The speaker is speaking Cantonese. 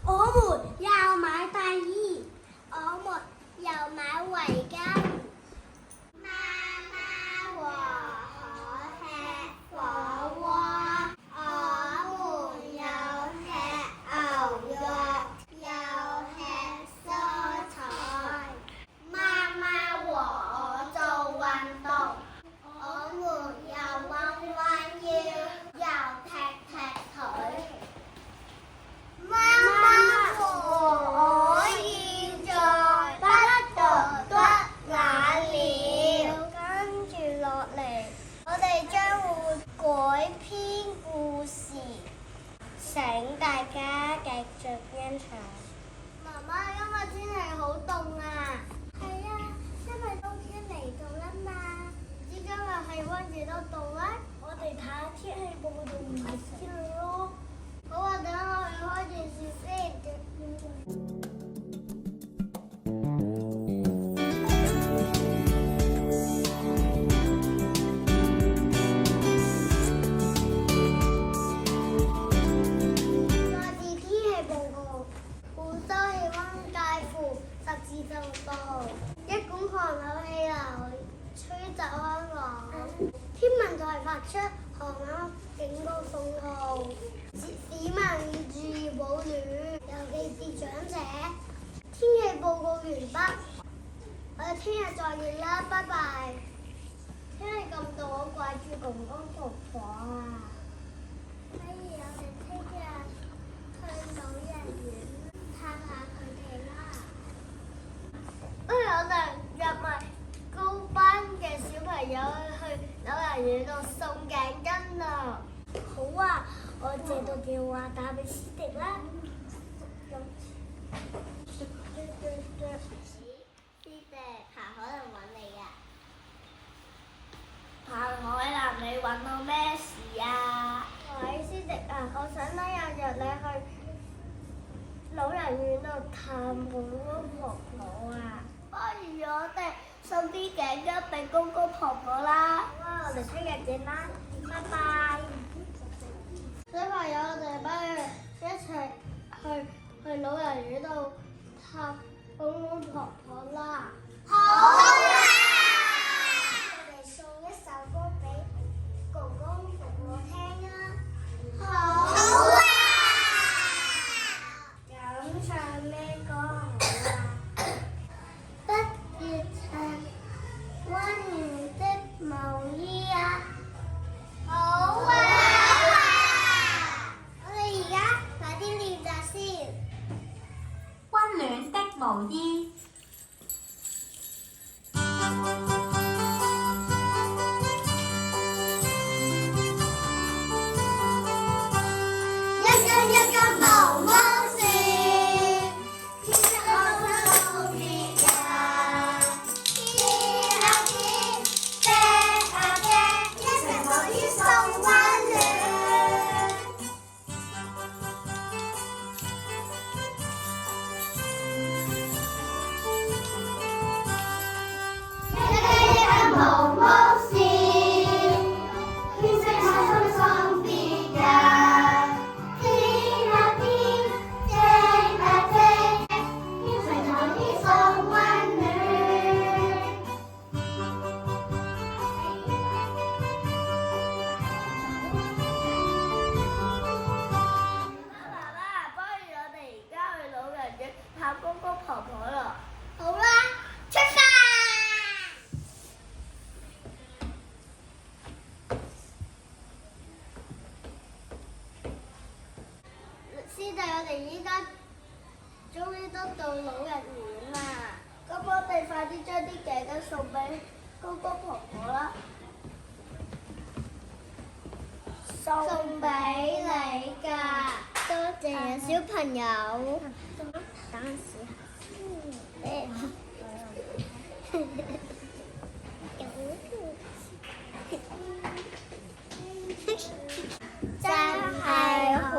我們要買大衣，我們要買圍巾。媽媽和我吃火鍋，我們又吃牛肉，又吃蔬菜。媽媽和我做運動，我們又彎彎腰，又踢踢腿。媽媽和我現在不讀得雅了，跟住落嚟，我哋將會改編故事，請大家繼續欣賞。媽媽，今日天氣好凍啊！係啊，因為冬天嚟到啦嘛。唔知今日氣溫幾多度咧？我哋睇下天氣報道咪知咯。好啊，等我去開電視先。再次天氣報告，本周氣溫介乎10至15度，一股寒冷氣流吹襲香港。天文台發出寒冷警告信號，市民要注意保暖，尤其是長者。天氣報告完畢，我哋聽日再見啦，拜拜。天氣咁凍，我掛住公公婆婆啊。不如我哋聽日去老人院探下佢哋啦。不如我哋約埋高班嘅小朋友去老人院度送頸巾啊！好啊，我借到電話打俾思迪啦。思迪，彭海南揾你啊！彭海南，你揾我咩事啊？喂，思迪啊，我想咧約你去老人院度探公公婆婆啊！不如我哋送啲頸巾俾公公婆婆啦。好啊，我哋聽日見啦，拜拜。小朋友，我哋不如一齊去老人院度探公公婆婆啦。好啊！我哋送一首歌俾公公婆婆聽啊。好啊！咁唱咩歌好啊？不要唱溫暖的毛衣啊！好啊！我哋而家快啲練習先。溫暖的毛衣。師弟，我哋依家終於都到老人院啦，咁我哋快啲將啲頸巾送俾公公婆婆啦。送俾你㗎，多謝啊小朋友。等陣試下先。真係好